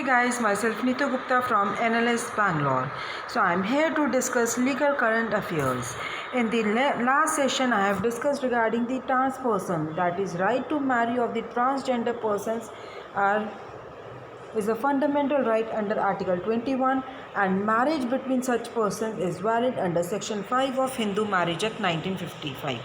Hey guys, myself Neetu Gupta from NLS Bangalore. So I'm here to discuss legal current affairs. In the last session, I have discussed regarding the trans person, that is right to marry of the transgender persons are is a fundamental right under Article 21, and marriage between such persons is valid under Section 5 of Hindu Marriage Act 1955.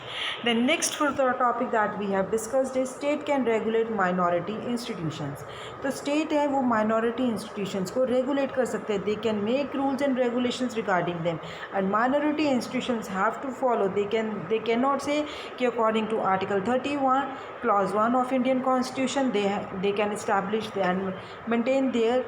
The next further topic that we have discussed is state can regulate minority institutions. तो state है वो minority institutions को regulate कर सकते हैं. They can make rules and regulations regarding them, and minority institutions have to follow. They cannot say कि according to Article 31 Clause 1 of Indian Constitution they can establish and maintain their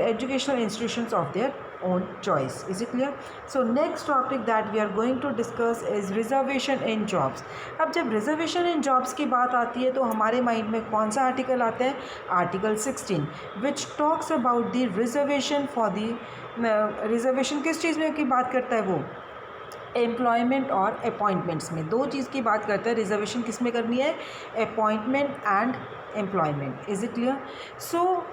educational institutions of their own choice. Is it clear? So next topic that we are going to discuss is reservation in jobs. अब जब reservation in jobs की बात आती है तो हमारे mind में कौन सा आर्टिकल आता है? Article 16 which talks about the reservation for the reservation किस चीज़ में की बात करता है वो? एम्प्लॉयमेंट और अपॉइंटमेंट्स में. दो चीज़ की बात करता है. रिजर्वेशन किस में करनी है? Appointment and employment. Is it clear? So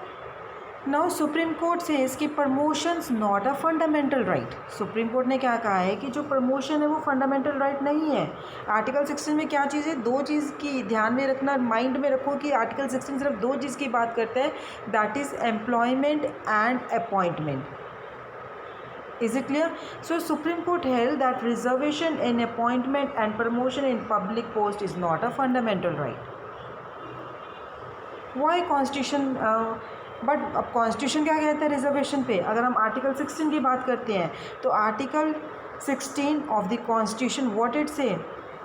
now supreme court से इसकी promotions not a fundamental right. Supreme court ने क्या कहा है कि जो प्रमोशन है वो फंडामेंटल राइट नहीं है. आर्टिकल 16 में क्या चीज़ है? दो चीज़ की ध्यान में रखना, माइंड में रखो कि आर्टिकल 16 सिर्फ दो चीज़ की बात करता है, that is employment and appointment. Is it clear? So Supreme Court held that reservation in appointment and promotion in public post is not a fundamental right. Why Constitution? But अब कॉन्स्टिट्यूशन क्या कहता है रिजर्वेशन पे? अगर हम article 16 की बात करते हैं तो article 16 of the constitution what it से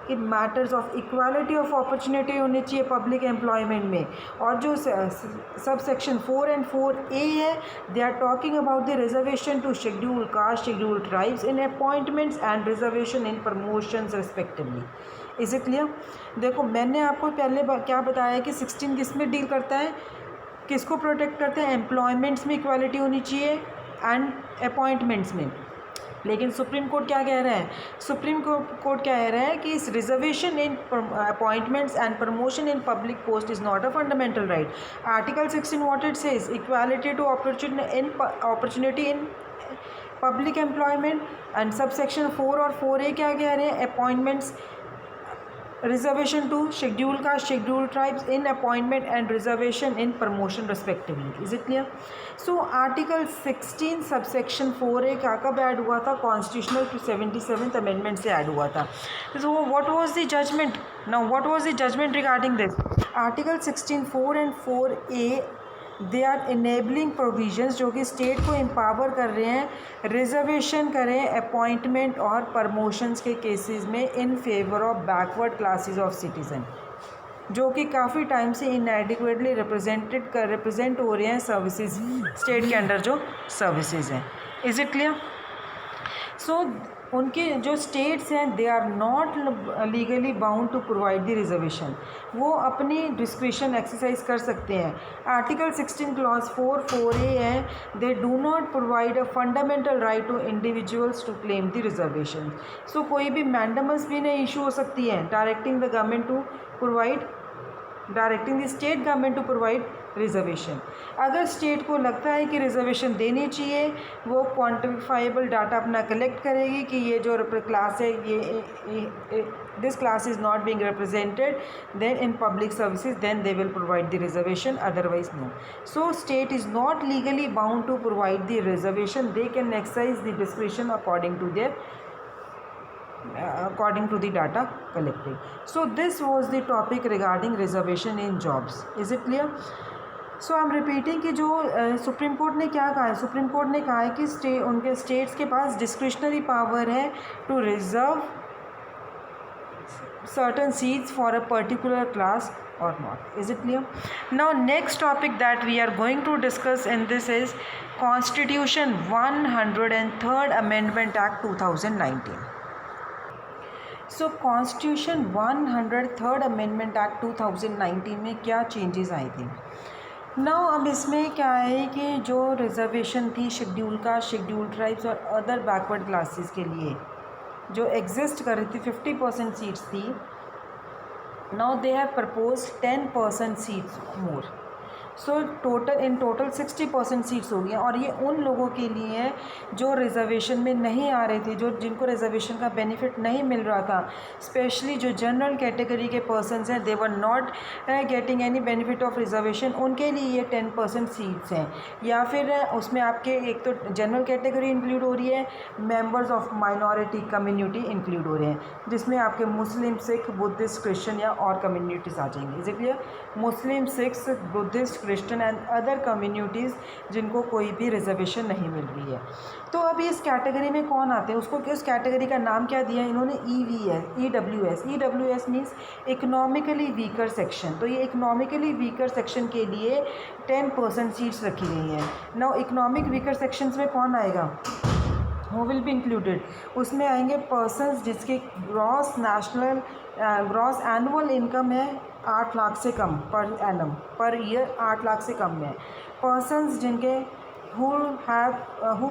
कि matters of equality of opportunity होनी चाहिए पब्लिक एम्प्लॉयमेंट में. और जो सब सेक्शन 4 and 4A है, they are talking about the reservation to schedule caste, schedule tribes in appointments and reservation in promotions respectively. Is it clear? देखो मैंने आपको पहले क्या बताया कि 16 किस में डील करता है, किसको प्रोटेक्ट करते हैं? एम्प्लॉयमेंट्स में इक्वालिटी होनी चाहिए एंड अपॉइंटमेंट्स में. लेकिन सुप्रीम कोर्ट क्या कह रहा है? सुप्रीम कोर्ट क्या कह रहा है कि इस reservation in appointments and promotion in public post is not a fundamental right. Article 16 what it says? Equality to opportunity in public employment. And subsection 4 और 4A क्या कह रहे हैं? Appointments, reservation to schedule caste, schedule tribes in appointment and reservation in promotion respectively. Is it clear? So article 16 subsection 4A क्या कब add हुआ था? Constitutional 77th amendment से ऐड हुआ था. So what was the judgment? Now what was the judgment regarding this? Article 16 4 and 4A they are enabling provisions जो कि state को एम्पावर कर रहे हैं रिजर्वेशन करें अपॉइंटमेंट और प्रमोशंस के केसेस में इन favour of backward classes of citizen जो कि काफ़ी टाइम से इनएडिक्वेटली रिप्रेजेंट हो रहे हैं सर्विसेज स्टेट के अंडर जो सर्विसेज हैं. Is it clear? सो उनके जो स्टेट्स हैं they are not legally bound to provide the reservation. वो अपनी डिस्क्रिशन एक्सरसाइज कर सकते हैं. आर्टिकल 16 क्लॉज 4A है, they do not provide a fundamental right to individuals to claim the reservation. So कोई भी मैंडेमस भी नहीं इशू हो सकती है directing the state government to provide reservation. अगर स्टेट को लगता है कि रिजर्वेशन देनी चाहिए, वो क्वान्टिफाइबल डाटा अपना कलेक्ट करेगी कि ये जो क्लास है ये this class is not being represented then in public services, then they will provide the reservation, otherwise no. So state is not legally bound to provide the reservation. They can exercise the discretion according to the data collected. So this was the topic regarding reservation in jobs. Is it clear? So I'm repeating कि जो supreme court ने क्या कहा है? Supreme court ने कहा है कि उनके स्टेट्स के पास डिस्क्रिशनरी पावर है to reserve certain seats for a particular class or not. Is it clear? Now next topic that we are going to discuss in this is Constitution 103rd Amendment Act 2019. So constitution 103rd amendment act 2019 में क्या changes आए थे? Now अब इसमें क्या है कि जो रिजर्वेशन थी शेड्यूल कास्ट, शेड्यूल ट्राइब्स और अदर बैकवर्ड क्लासेस के लिए जो एग्जिस्ट कर रही थी 50% सीट्स थी, now they have propose 10% seats more. So total 60% seats हो गई हैं, और ये उन लोगों के लिए है जो रिजर्वेशन में नहीं आ रहे थे, जिनको रिजर्वेशन का बेनिफिट नहीं मिल रहा था। स्पेशली जो जनरल कैटेगरी के पर्सनस हैं, they were not getting any benefit of reservation, उनके लिए ये 10% सीट्स हैं। या फिर उसमें आपके एक तो जनरल कैटेगरी इंक्लूड हो रही है, members of minority community include हो रहे हैं, जिसमें आपके मुस्लिम, सिख, बुद्धिस्ट, क्रिश्चियन या और कम्युनिटीज़ आ जाएंगी। इसलिए Muslim, Sikhs, Buddhist, Christian and other communities जिनको कोई भी रिजर्वेशन नहीं मिल रही है। तो अभी इस कैटेगरी में कौन आते हैं, उसको किस कैटेगरी का नाम क्या दिया है इन्होंने, EWS। EWS means economically weaker section. तो ये इकोनॉमिकली वीकर सेक्शन के लिए 10% सीट्स रखी गई हैं। नाउ इकोनॉमिक वीकर सेक्शंस में कौन आएगा, वो विल बी इंक्लूडेड, उसमें आएंगे पर्सनस जिसके ग्रॉस एनुअल इनकम है 8 लाख से कम पर ईयर 8 लाख से कम है। पर्सनस जिनके who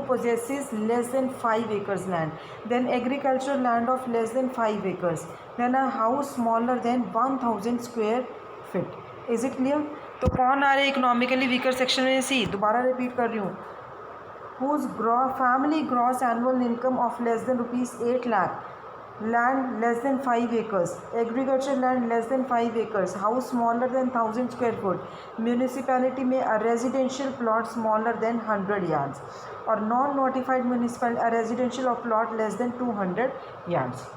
possesses less than 5 acres land, then agricultural land of less than 5 acres, then a house smaller than 1000 square feet. Is it clear? तो कौन आ रहे हैं इकोनॉमिकली वीकर सेक्शन में, सी दोबारा रिपीट कर रही हूँ, whose family gross annual income of less than ₹8 lakh, land less than 5 acres, agriculture land less than 5 acres, house smaller than 1000 square foot, municipality में a residential plot smaller than 100 yards, और non notified municipal a residential of plot less than 200 yards।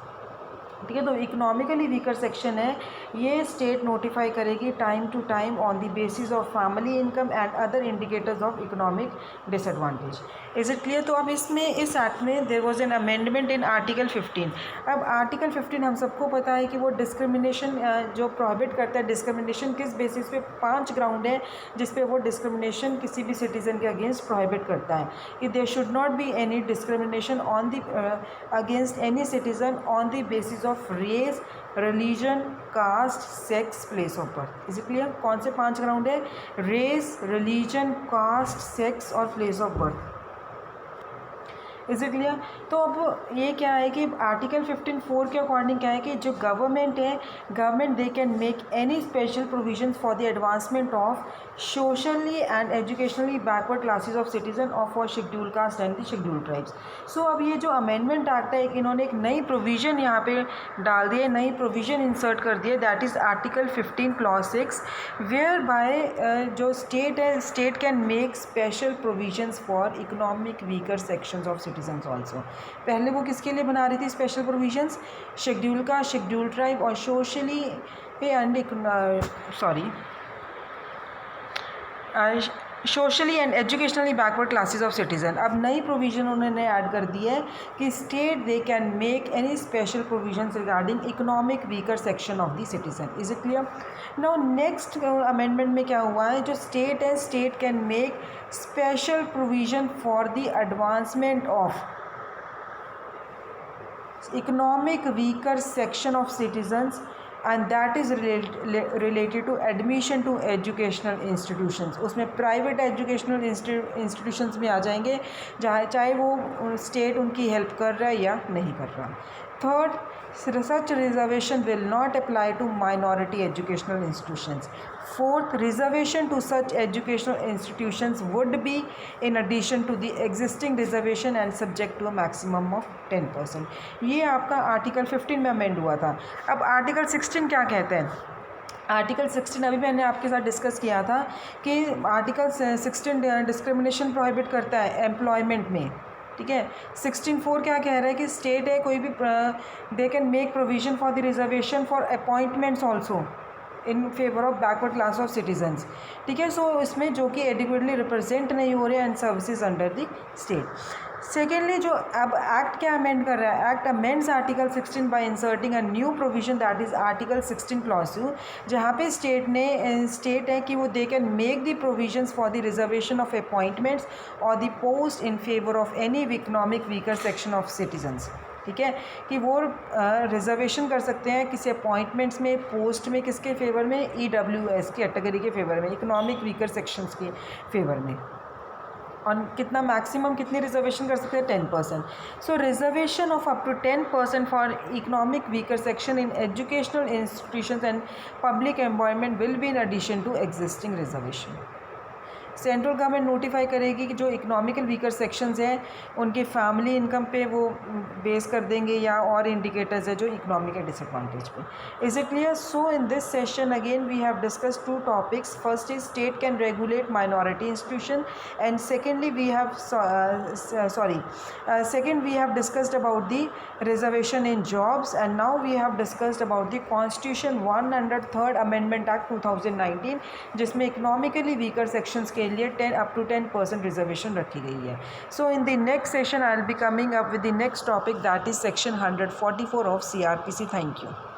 ठीक है, तो economically weaker section है, ये state notify करेगी time to time on the basis of family income and other indicators of economic disadvantage. Is it clear? तो अब इसमें इस एक्ट में there was an amendment in article 15। अब आर्टिकल 15 हम सबको पता है कि वो डिस्क्रिमिनेशन जो प्रोहिबिट करता है, डिस्क्रिमिनेशन किस बेसिस पे, 5 ग्राउंड है जिस पे वो डिस्क्रिमिनेशन किसी भी सिटीज़न के अगेंस्ट प्रोहिबिट करता है कि there should not be any discrimination on the against any citizen on the basis of race, religion, caste, sex, place of birth. Is it clear? कौन से 5 ग्राउंड है? रेस, रिलीजन, कास्ट, सेक्स और place of birth. Is it clear? तो अब ये क्या है कि आर्टिकल 15(4) के अकॉर्डिंग क्या है कि जो गवर्नमेंट है, government they can make any special provisions for the advancement of socially and educationally backward classes of citizen of for schedule caste and the schedule tribes. So अब ये जो अमेंडमेंट एक्ट है, इन्होंने एक नई प्रोविज़न यहाँ पे डाल दी है, नई प्रोविज़न इंसर्ट कर दी है, that is article 15 clause 6, where by जो स्टेट है, state can make special provisions for economic weaker sections of citizens also. पहले वो किसके लिए बना रही थी स्पेशल प्रोविजंस? शेड्यूल का, शेड्यूल ट्राइब और socially and socially and educationally backward classes of citizen. अब नई प्रोविज़न उन्होंने ऐड कर दी है कि state they can make any special provisions regarding economic weaker section of the citizen. Is it clear? Now next amendment में क्या हुआ है, जो स्टेट है, state can make special provision for the advancement of economic weaker section of citizens and that is related to admission to educational institutions. उसमें private educational institutions में आ जाएंगे, जहाँ चाहे वो स्टेट उनकी हेल्प कर रहा है या नहीं कर रहा। Third, such reservation will not apply to minority educational institutions. Fourth, reservation to such educational institutions would be in addition to the existing reservation and subject to a maximum of 10%. ये आपका article 15 में amend हुआ था। अब article 16 क्या कहते हैं? Article 16 अभी मैंने आपके साथ डिस्कस किया था कि आर्टिकल 16 डिस्क्रिमिनेशन प्रोहिबिट करता है एम्प्लॉयमेंट में। ठीक है, 16(4) क्या कह रहा है कि स्टेट है कोई भी दे can make provision for the reservation for appointments also in favour of backward class of citizens. ठीक है, सो इसमें जो कि एडिक्वेटली रिप्रेजेंट नहीं हो रहे and services under the state. Secondly, जो अब एक्ट क्या अमेंड कर रहा है, act amends article 16 by inserting a new provision that is article 16 clause 2, जहाँ पे स्टेट है कि वो they can make the provisions for the reservation of appointments और the post in favour of any economic weaker section of citizens. ठीक है, कि वो रिजर्वेशन कर सकते हैं किसी अपॉइंटमेंट्स में, पोस्ट में, किसके फेवर में? EWS कैटेगरी के फेवर में, इकोनॉमिक वीकर सेक्शंस के फेवर में। और कितना मैक्सिमम कितनी रिजर्वेशन कर सकते हैं? 10%. So reservation of up to 10% for economic weaker section in educational institutions and public employment will be in addition to existing reservation. Central government notify करेगी कि जो इकोनॉमिकल वीकर सेक्शंस हैं उनकी फैमिली इनकम पे वो बेस कर देंगे या और इंडिकेटर्स है जो इकोनॉमिकल डिसएडवांटेज पे। Is it clear? So in this session again we have discuss two topics. First is state can regulate minority institution and secondly we have second we have discussed about the reservation in jobs, and now we have discussed about the constitution 103rd amendment act 2019 जिसमें economically weaker sections के लिए 10 up to 10% reservation रखी गई है. So in the next session I will be coming up with the next topic that is section 144 of CRPC. Thank you.